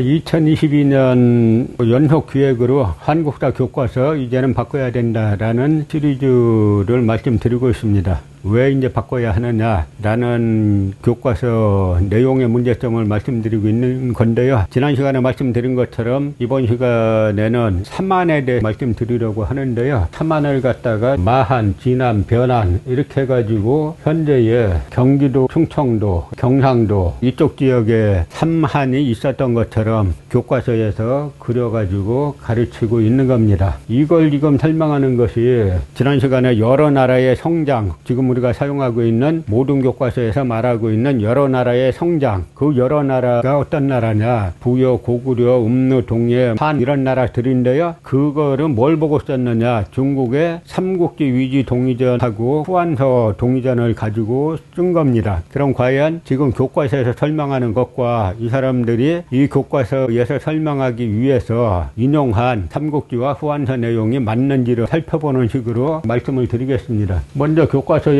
2022년 연속 기획으로 한국사 교과서 이제는 바꿔야 된다라는 시리즈를 말씀드리고 있습니다. 왜 이제 바꿔야 하느냐라는 교과서 내용의 문제점을 말씀드리고 있는 건데요. 지난 시간에 말씀드린 것처럼 이번 시간에는 삼한에 대해 말씀드리려고 하는데요. 삼한을 갖다가 마한, 진안, 변안 이렇게 해가지고 현재의 경기도, 충청도, 경상도 이쪽 지역에 삼한이 있었던 것처럼 교과서에서 그려가지고 가르치고 있는 겁니다. 이걸 지금 설명하는 것이 지난 시간에 여러 나라의 성장, 지금 우리가 사용하고 있는 모든 교과서에서 말하고 있는 여러 나라의 성장, 그 여러 나라가 어떤 나라냐, 부여, 고구려, 음루, 동예, 한 이런 나라들인데요. 그거를 뭘 보고 썼느냐, 중국의 삼국지 위지 동의전하고 후한서 동의전을 가지고 쓴 겁니다. 그럼 과연 지금 교과서에서 설명하는 것과 이 사람들이 이 교과서에서 설명하기 위해서 인용한 삼국지와 후한서 내용이 맞는지를 살펴보는 식으로 말씀을 드리겠습니다. 먼저 교과서에서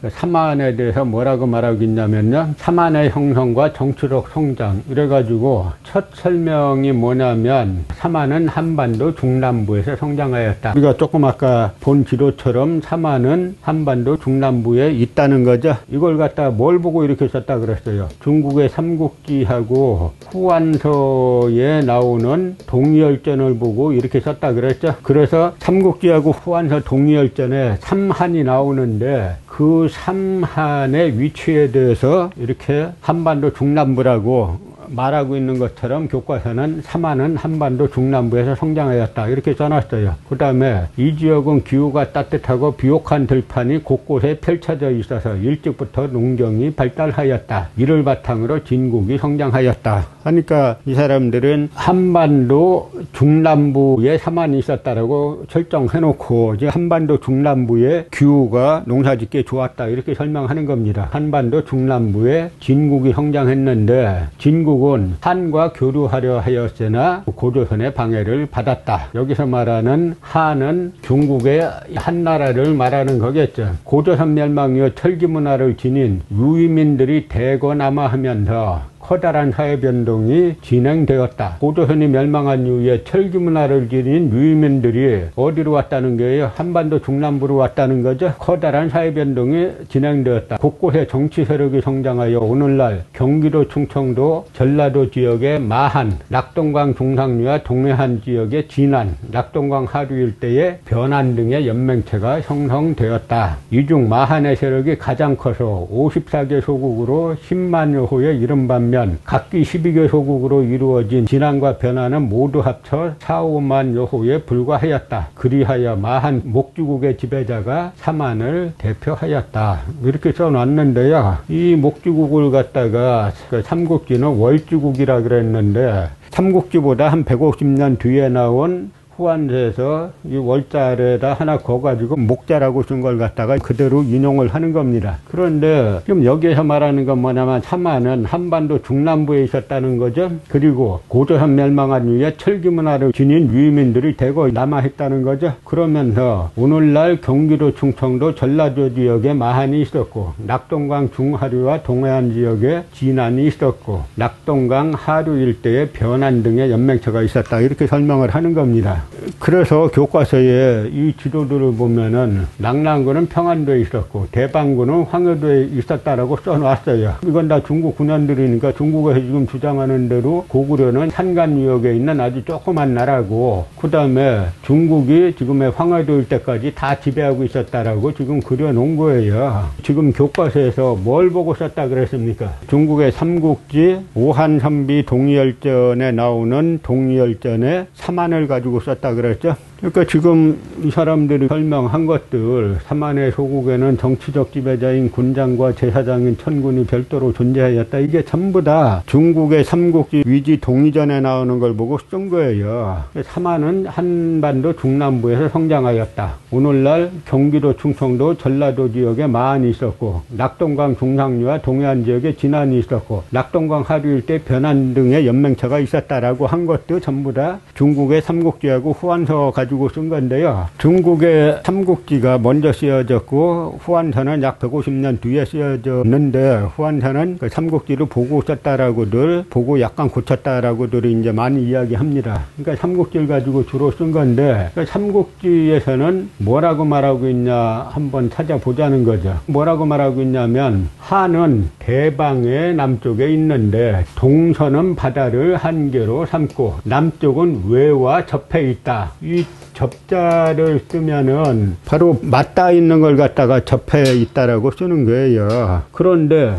삼한에 대해서 뭐라고 말하고 있냐면요, 삼한의 형성과 정치적 성장 이래가지고 첫 설명이 뭐냐면 삼한은 한반도 중남부에서 성장하였다. 우리가 조금 아까 본 지도처럼 삼한은 한반도 중남부에 있다는 거죠. 이걸 갖다 뭘 보고 이렇게 썼다 그랬어요. 중국의 삼국지하고 후한서에 나오는 동의열전을 보고 이렇게 썼다 그랬죠. 그래서 삼국지하고 후한서 동의열전에 삼한이 나오는데 그 삼한의 위치에 대해서 이렇게 한반도 중남부라고 말하고 있는 것처럼 교과서는 삼한은 한반도 중남부에서 성장하였다 이렇게 써놨어요. 그 다음에 이 지역은 기후가 따뜻하고 비옥한 들판이 곳곳에 펼쳐져 있어서 일찍부터 농경이 발달하였다. 이를 바탕으로 진국이 성장하였다. 그러니까 이 사람들은 한반도 중남부에 삼한이 있었다라고 설정해놓고 이제 한반도 중남부의 기후가 농사짓기에 좋았다 이렇게 설명하는 겁니다. 한반도 중남부에 진국이 성장했는데 진국은 한과 교류하려 하였으나 고조선의 방해를 받았다. 여기서 말하는 한은 중국의 한나라를 말하는 거겠죠. 고조선 멸망 이후 철기문화를 지닌 유이민들이 대거남하하면서 커다란 사회변동이 진행되었다. 고조선이 멸망한 이후에 철기문화를 지닌 유이민들이 어디로 왔다는 거예요? 한반도 중남부로 왔다는 거죠. 커다란 사회변동이 진행되었다. 곳곳에 정치 세력이 성장하여 오늘날 경기도, 충청도, 전라도 지역의 마한, 낙동강 중상류와 동해안 지역의 진안, 낙동강 하류 일대의 변안 등의 연맹체가 형성되었다. 이 중 마한의 세력이 가장 커서 54개 소국으로 10만여 호에 이른 반면 각기 12개 소국으로 이루어진 진안과 변안은 모두 합쳐 4, 5만여 호에 불과하였다. 그리하여 마한 목주국의 지배자가 삼한을 대표하였다. 이렇게 써놨는데요. 이 목주국을 갖다가 삼국지는 월주국이라 그랬는데 삼국지보다 한 150년 뒤에 나온 후한서에서 이 월자에다 하나 거가지고 목자라고 쓴 걸 갖다가 그대로 인용을 하는 겁니다. 그런데 지금 여기에서 말하는 건 뭐냐면 삼한은 한반도 중남부에 있었다는 거죠. 그리고 고조선 멸망한 이후에 철기문화를 지닌 유이민들이 대거 남아있다는 거죠. 그러면서 오늘날 경기도, 충청도, 전라도 지역에 마한이 있었고 낙동강 중하류와 동해안 지역에 진안이 있었고 낙동강 하류 일대에 변안 등의 연맹체가 있었다. 이렇게 설명을 하는 겁니다. 그래서 교과서에 이 지도들을 보면은 낙랑군은 평안도에 있었고 대방군은 황해도에 있었다라고 써놨어요. 이건 다 중국 군현들이니까 중국에서 지금 주장하는 대로 고구려는 산간 유역에 있는 아주 조그만 나라고 그 다음에 중국이 지금의 황해도 일대까지 다 지배하고 있었다라고 지금 그려놓은 거예요. 지금 교과서에서 뭘 보고 썼다 그랬습니까? 중국의 삼국지 오한선비 동의열전에 나오는 동의열전에 삼한을 가지고 썼다 그랬죠. 그러니까 지금 이 사람들이 설명한 것들, 삼한의 소국에는 정치적 지배자인 군장과 제사장인 천군이 별도로 존재하였다. 이게 전부 다 중국의 삼국지 위지 동의전에 나오는 걸 보고 쓴 거예요. 삼한은 한반도 중남부에서 성장하였다. 오늘날 경기도, 충청도, 전라도 지역에 마한이 있었고 낙동강 중상류와 동해안 지역에 진안이 있었고 낙동강 하류 일대 변안 등의 연맹체가 있었다라고 한 것도 전부 다 중국의 삼국지하고 후한서 가지고 가지고 쓴 건데요. 중국의 삼국지가 먼저 쓰여졌고 후한서는 약 150년 뒤에 쓰여졌는데 후한서는 그 삼국지를 보고 썼다라고들 보고 약간 고쳤다라고들 이제 많이 이야기합니다. 그러니까 삼국지를 가지고 주로 쓴 건데 그 삼국지에서는 뭐라고 말하고 있냐 한번 찾아보자는 거죠. 뭐라고 말하고 있냐면 한은 대방의 남쪽에 있는데 동서는 바다를 한계로 삼고 남쪽은 외와 접해 있다. 이 접자를 쓰면은 바로 맞닿아 있는 걸 갖다가 접해 있다라고 쓰는 거예요. 그런데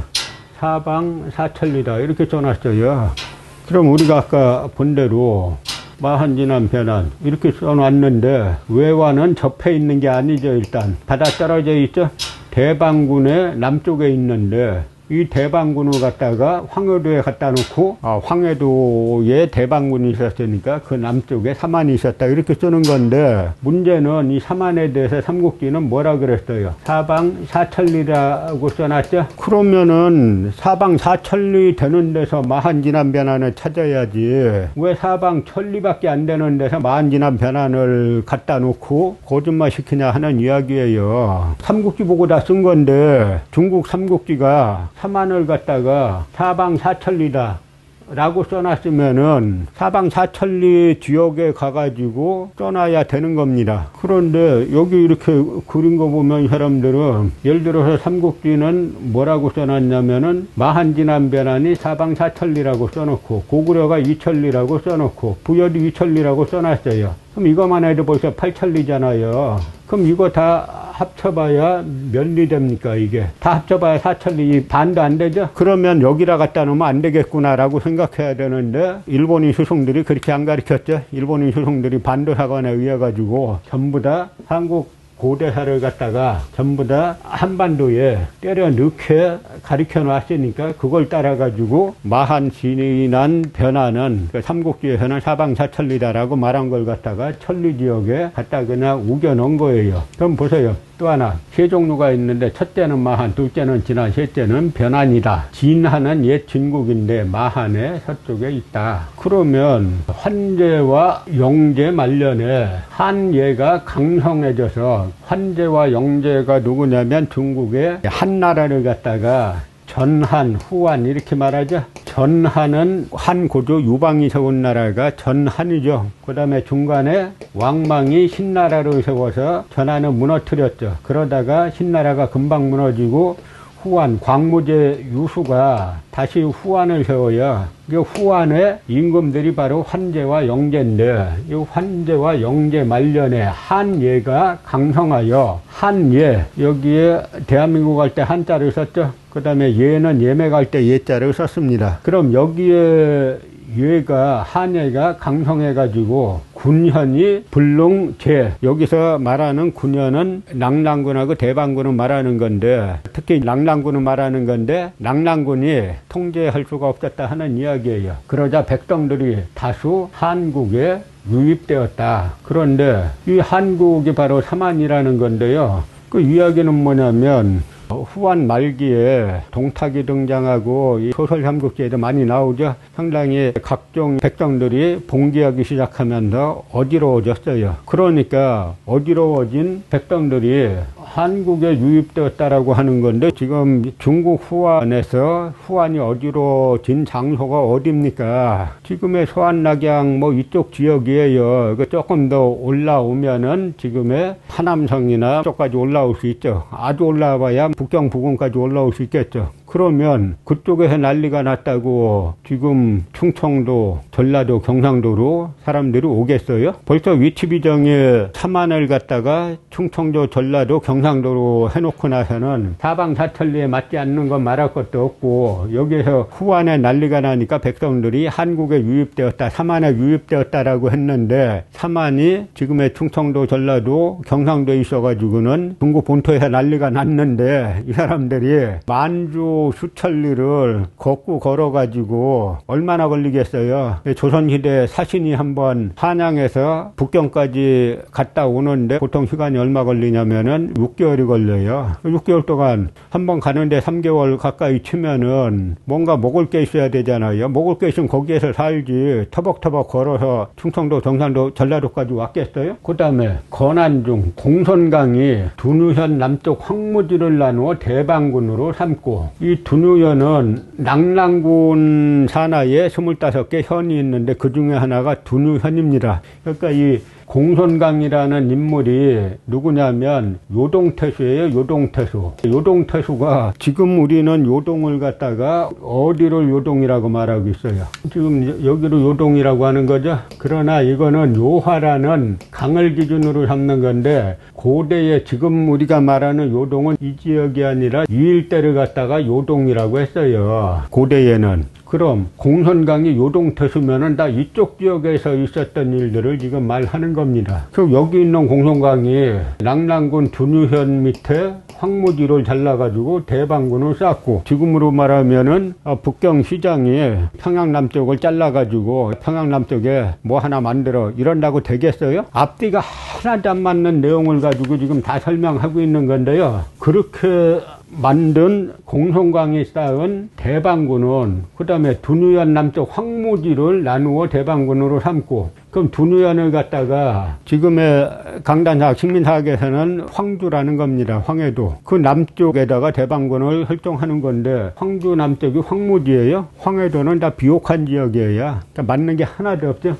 사방 사천리다 이렇게 써놨어요. 그럼 우리가 아까 본 대로 마한진한 변한 이렇게 써놨는데 외와는 접해 있는 게 아니죠. 일단 바다 떨어져 있죠. 대방군의 남쪽에 있는데 이 대방군을 갖다가 황해도에 갖다 놓고 황해도에 대방군이 있었으니까 그 남쪽에 사만이 있었다 이렇게 쓰는 건데 문제는 이 사만에 대해서 삼국지는 뭐라 그랬어요? 사방 사천리라고 써놨죠? 그러면은 사방 사천리 되는 데서 마한진한 변환을 찾아야지 왜 사방 천리밖에 안 되는 데서 마한진한 변환을 갖다 놓고 거짓말 시키냐 하는 이야기예요. 삼국지 보고 다 쓴 건데 중국 삼국지가 사만을 갖다가 사방 사천리다 라고 써놨으면은 사방 사천리 지역에 가가지고 써놔야 되는 겁니다. 그런데 여기 이렇게 그린 거 보면 사람들은 예를 들어서 삼국지는 뭐라고 써놨냐면은 마한진한 변환이 사방 사천리라고 써놓고 고구려가 이천리라고 써놓고 부여도 이천리라고 써놨어요. 그럼 이거만 해도 벌써 8천리잖아요. 그럼 이거 다 합쳐봐야 몇 리 됩니까? 이게 다 합쳐봐야 4천리 반도 안 되죠? 그러면 여기다 갖다 놓으면 안 되겠구나라고 생각해야 되는데 일본인 수송들이 그렇게 안 가르쳤죠. 일본인 수송들이 반도사관에 의해 가지고 전부 다 한국 고대사를 갖다가 전부 다 한반도에 때려 넣게 가르쳐 놨으니까 그걸 따라 가지고 마한진한 변화는 그 삼국지에서는 사방사천리다라고 말한 걸 갖다가 천리 지역에 갖다 그냥 우겨 넣은 거예요. 그럼 보세요. 또 하나 세 종류가 있는데 첫째는 마한, 둘째는 진한, 셋째는 변환이다. 진한은 옛 진국인데 마한의 서쪽에 있다. 그러면 환제와 영제 말년에 한예가 강성해져서 환제와 영제가 누구냐면 중국의 한나라를 갖다가 전한, 후한 이렇게 말하죠. 전한은 한고조 유방이 세운 나라가 전한이죠. 그 다음에 중간에 왕망이 신나라를 세워서 전한을 무너뜨렸죠. 그러다가 신나라가 금방 무너지고 후한, 광무제 유수가 다시 후한을 세워야 이 후한의 임금들이 바로 환제와 영제인데 이 환제와 영제 말년에 한예가 강성하여 한예 여기에 대한민국 할 때 한자를 썼죠. 그 다음에 예는 예매 갈 때 예자를 썼습니다. 그럼 여기에 예가 한예가 강성해 가지고 군현이 불릉제 여기서 말하는 군현은 랑랑군하고 대방군을 말하는 건데 특히 랑랑군을 말하는 건데 랑랑군이 통제할 수가 없었다 하는 이야기예요. 그러자 백성들이 다수 한국에 유입되었다. 그런데 이 한국이 바로 사만이라는 건데요. 그 이야기는 뭐냐면 후한 말기에 동탁이 등장하고 이 소설 삼국지에도 많이 나오죠. 상당히 각종 백성들이 봉기하기 시작하면서 어지러워졌어요. 그러니까 어지러워진 백성들이 한국에 유입되었다라고 하는 건데 지금 중국 후한에서 후한이 어지러워진 장소가 어디입니까? 지금의 소한낙양 뭐 이쪽 지역이에요. 그 조금 더 올라오면은 지금의 하남성이나 쪽까지 올라올 수 있죠. 아주 올라와야 북경 부근까지 올라올 수 있겠죠. 그러면 그쪽에서 난리가 났다고 지금 충청도, 전라도, 경상도로 사람들이 오겠어요? 벌써 위치 비정에 사만을 갖다가 충청도, 전라도, 경상도로 해놓고 나서는 사방사천리에 맞지 않는 건 말할 것도 없고 여기에서 후한에 난리가 나니까 백성들이 한국에 유입되었다, 사만에 유입되었다라고 했는데 사만이 지금의 충청도, 전라도, 경상도에 있어가지고는 중국 본토에서 난리가 났는데 이 사람들이 만주 하루 수천리를 걷고 걸어가지고 얼마나 걸리겠어요. 조선시대 사신이 한번 한양에서 북경까지 갔다 오는데 보통 시간이 얼마 걸리냐면은 6개월이 걸려요. 6개월 동안 한번 가는데 3개월 가까이 치면은 뭔가 먹을 게 있어야 되잖아요. 먹을 게 있으면 거기에서 살지. 터벅터벅 걸어서 충청도, 경상도, 전라도까지 왔겠어요? 그 다음에 건안중, 공선강이 두누현 남쪽 황무지를 나누어 대방군으로 삼고, 이 두누현은 낙랑군 산하에 25개 현이 있는데 그 중에 하나가 두누현입니다. 그러니까 이 공선강이라는 인물이 누구냐면 요동태수예요. 요동태수. 요동태수가 지금 우리는 요동을 갖다가 어디를 요동이라고 말하고 있어요. 지금 여기로 요동이라고 하는 거죠. 그러나 이거는 요화라는 강을 기준으로 삼는 건데, 고대에 지금 우리가 말하는 요동은 이 지역이 아니라 이 일대를 갖다가 요동이라고 했어요. 고대에는. 그럼 공선강이 요동태수면은 다 이쪽 지역에서 있었던 일들을 지금 말하는 겁니다. 그럼 여기 있는 공선강이 낙랑군 두누현 밑에 황무지를 잘라가지고 대방군을 쌓고, 지금으로 말하면은 북경시장이 평양 남쪽을 잘라가지고 평양 남쪽에 뭐 하나 만들어 이런다고 되겠어요? 앞뒤가 하나도 안 맞는 내용을 가지고 지금 다 설명하고 있는 건데요. 그렇게 만든 공선강이 쌓은 대방군은 그 다음에 두누현 남쪽 황무지를 나누어 대방군으로 삼고, 그럼 두누현을 갖다가 지금의 강단사학 식민사학에서는 황주라는 겁니다. 황해도. 그 남쪽에다가 대방군을 설정하는 건데, 황주 남쪽이 황무지예요. 황해도는 다 비옥한 지역이에요. 그러니까 맞는 게 하나도 없죠.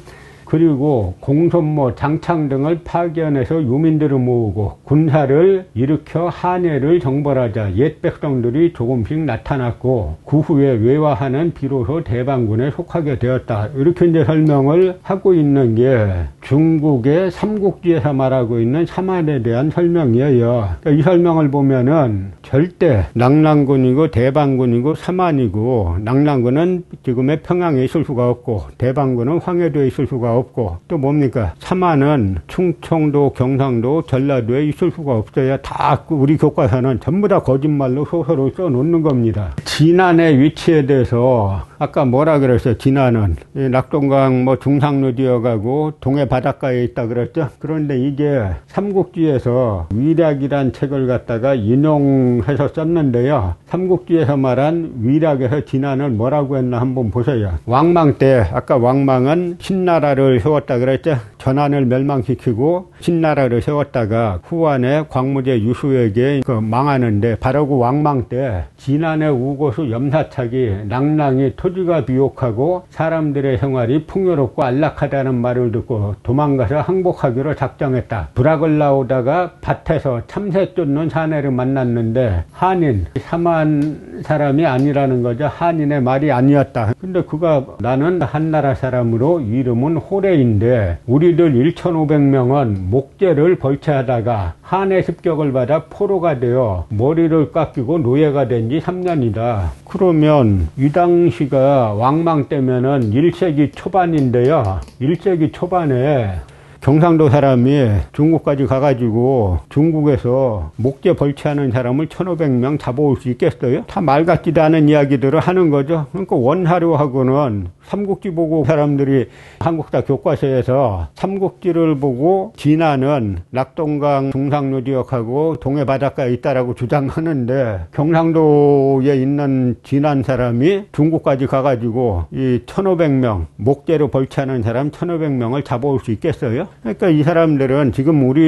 그리고 공손모, 장창 등을 파견해서 유민들을 모으고 군사를 일으켜 한해를 정벌하자 옛 백성들이 조금씩 나타났고, 그 후에 외화하는 비로소 대방군에 속하게 되었다. 이렇게 이제 설명을 하고 있는 게 중국의 삼국지에서 말하고 있는 삼한에 대한 설명이에요. 그러니까 이 설명을 보면은 절대 낙랑군이고 대방군이고 삼한이고, 낙랑군은 지금의 평양에 있을 수가 없고 대방군은 황해도에 있을 수가 없고, 또 뭡니까? 삼한은 충청도, 경상도, 전라도에 있을 수가 없어요. 다 우리 교과서는 전부 다 거짓말로 소설을 써놓는 겁니다. 진안의 위치에 대해서 아까 뭐라 그랬어요? 진안은 낙동강 뭐 중상로 뛰어가고 동해 바닷가에 있다 그랬죠? 그런데 이게 삼국지에서 위략이란 책을 갖다가 인용해서 썼는데요. 삼국지에서 말한 위략에서 진안을 뭐라고 했나 한번 보세요. 왕망 때, 아까 왕망은 신나라를 세웠다 그랬죠? 전한을 멸망시키고 신나라를 세웠다가 후한에 광무제 유수에게 망하는데, 바로 그 왕망 때 진안의 우고수 염사착이 낙랑이 토지가 비옥하고 사람들의 생활이 풍요롭고 안락하다는 말을 듣고 도망가서 항복하기로 작정했다. 불악을 나오다가 밭에서 참새 쫓는 사내를 만났는데 한인, 삼한 사람이 아니라는 거죠. 한인의 말이 아니었다. 근데 그가 나는 한나라 사람으로 이름은 호래인데 우리들 1500명은 목재를 벌채하다가 한의 습격을 받아 포로가 되어 머리를 깎이고 노예가 된 지 3년이다. 그러면 이 당시가 왕망 때면은 1세기 초반인데요. 1세기 초반에 경상도 사람이 중국까지 가가지고 중국에서 목재 벌채하는 사람을 1500명 잡아올 수 있겠어요? 다 말 같지도 않은 이야기들을 하는 거죠. 그러니까 원하료하고는 삼국지 보고 사람들이 한국사 교과서에서 삼국지를 보고 진안은 낙동강 중상로 지역하고 동해 바닷가에 있다라고 주장하는데, 경상도에 있는 진안 사람이 중국까지 가가지고 이 1500명 목재로 벌채하는 사람 1500명을 잡아올 수 있겠어요? 그러니까 이 사람들은 지금 우리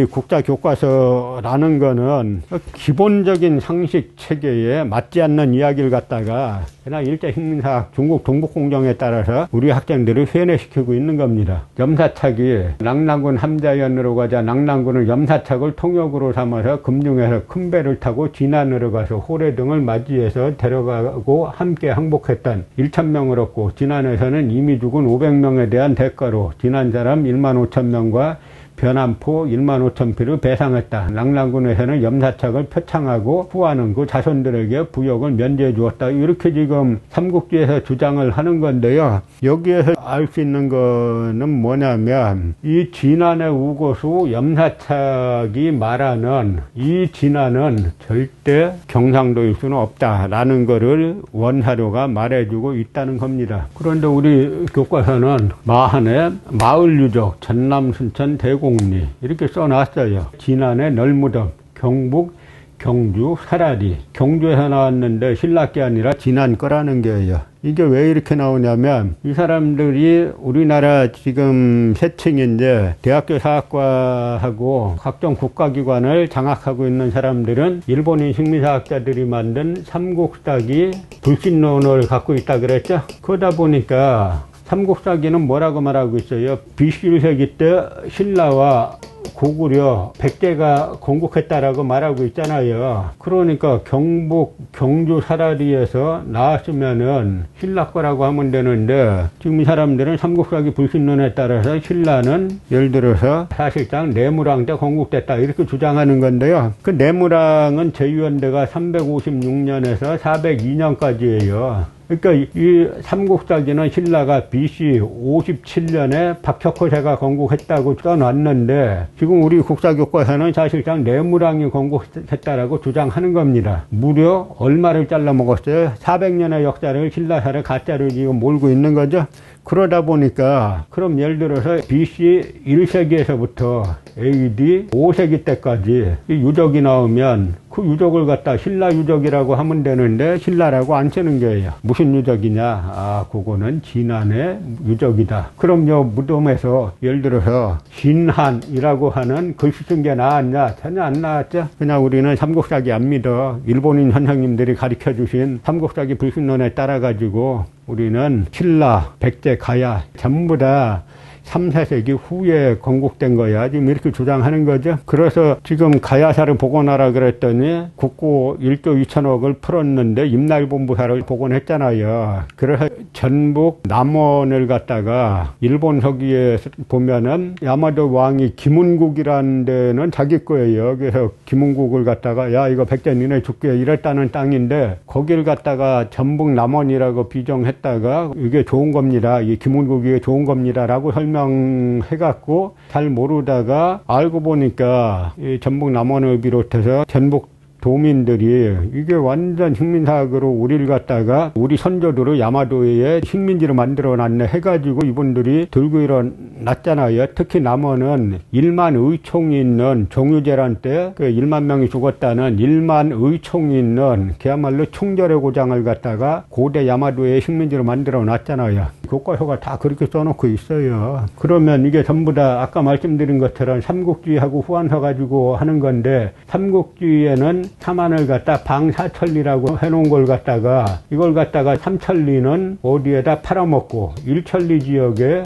이 국자 교과서라는 거는 기본적인 상식 체계에 맞지 않는 이야기를 갖다가 그냥 일제식민사학 중국 동북공정에 따라서 우리 학생들을 세뇌시키고 있는 겁니다. 염사착이 낙랑군 함자연으로 가자 낙랑군은 염사착을 통역으로 삼아서 금중에서 큰 배를 타고 진안으로 가서 호래 등을 맞이해서 데려가고 함께 항복했던 1000명을 얻고, 진안에서는 이미 죽은 500명에 대한 대가로 진안 사람 15,000명과 변환포 15,000피를 배상했다. 랑랑군에서는 염사책을 표창하고 후하는 그 자손들에게 부역을 면제해 주었다. 이렇게 지금 삼국지에서 주장을 하는 건데요. 여기에서 알 수 있는 거는 뭐냐면 이 진안의 우고수 염사책이 말하는 이 진안은 절대 경상도일 수는 없다라는 거를 원사료가 말해주고 있다는 겁니다. 그런데 우리 교과서는 마한의 마을유적, 전남, 순천, 대곡리 이렇게 써놨어요. 진안의 널무덤, 경북, 경주, 사라리. 경주에서 나왔는데 신라께 아니라 진안 거라는 거예요. 이게 왜 이렇게 나오냐면 이 사람들이 우리나라 지금 세층인데 대학교 사학과하고 각종 국가기관을 장악하고 있는 사람들은 일본인 식민사학자들이 만든 삼국사기 불신론을 갖고 있다 그랬죠. 그러다 보니까 삼국사기는 뭐라고 말하고 있어요? BC 1세기 때 신라와 고구려, 백제가 건국했다라고 말하고 있잖아요. 그러니까 경북, 경주, 사라리에서 나왔으면은 신라 거라고 하면 되는데 지금 이 사람들은 삼국사기 불신론에 따라서 신라는 예를 들어서 사실상 내무랑 때 건국됐다 이렇게 주장하는 건데요. 그 내무랑은 제위원대가 356년에서 402년까지예요. 그러니까 이 삼국사기는 신라가 BC 57년에 박혁호세가 건국했다고 써놨는데 지금 우리 국사교과서는 사실상 내무랑이 건국했다라고 주장하는 겁니다. 무려 얼마를 잘라 먹었어요? 400년의 역사를 신라사를 가짜로 지금 몰고 있는 거죠. 그러다 보니까 그럼 예를 들어서 BC 1세기에서부터 AD 5세기 때까지 이 유적이 나오면 그 유적을 갖다 신라 유적이라고 하면 되는데 신라라고 안 쓰는 거예요. 무슨 유적이냐? 아, 그거는 진안의 유적이다. 그럼요, 무덤에서 예를 들어서 진한이라고 하는 글씨 쓴 게 나왔냐? 전혀 안 나왔죠. 그냥 우리는 삼국사기 안 믿어. 일본인 선생님들이 가르쳐 주신 삼국사기 불신론에 따라 가지고 우리는 신라, 백제, 가야 전부 다 3, 4세기 후에 건국된 거야. 지금 이렇게 주장하는 거죠. 그래서 지금 가야사를 복원하라 그랬더니 국고 1조 2천억을 풀었는데 임날본부사를 복원했잖아요. 그래서 전북 남원을 갖다가 일본 서기에 보면은 야마도 왕이 김은국이라는 데는 자기 거예요. 그래서 김은국을 갖다가 야 이거 백제 니네 줄게 이랬다는 땅인데 거기를 갖다가 전북 남원이라고 비정했다가 이게 좋은 겁니다. 이 김은국이 좋은 겁니다라고 해갖고 잘 모르다가 알고 보니까 이 전북 남원을 비롯해서 전북 도민들이 이게 완전 식민사학으로 우리를 갖다가 우리 선조들을 야마도에 식민지로 만들어 놨네 해가지고 이분들이 들고 일어났잖아요. 특히 남원은 1만 의총이 있는 종유재란 때 그 1만 명이 죽었다는 1만 의총이 있는 그야말로 총절의 고장을 갖다가 고대 야마도의 식민지로 만들어 놨잖아요. 교과서가 다 그렇게 써놓고 있어요. 그러면 이게 전부 다 아까 말씀드린 것처럼 삼국지하고 후한서 가지고 하는 건데 삼국지에는 삼안을 갖다 방사천리라고 해놓은 걸 갖다가 이걸 갖다가 삼천리는 어디에다 팔아먹고 일천리 지역에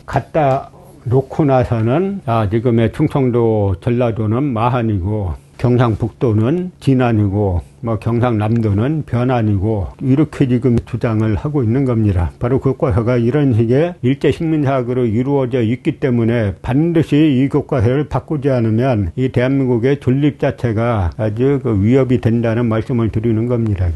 갖다 놓고 나서는 지금의 충청도 전라도는 마한이고 경상북도는 진안이고 뭐 경상남도는 변안이고 이렇게 지금 주장을 하고 있는 겁니다. 바로 교과서가 이런 식의 일제식민사학으로 이루어져 있기 때문에 반드시 이 교과서를 바꾸지 않으면 이 대한민국의 존립 자체가 아주 위협이 된다는 말씀을 드리는 겁니다.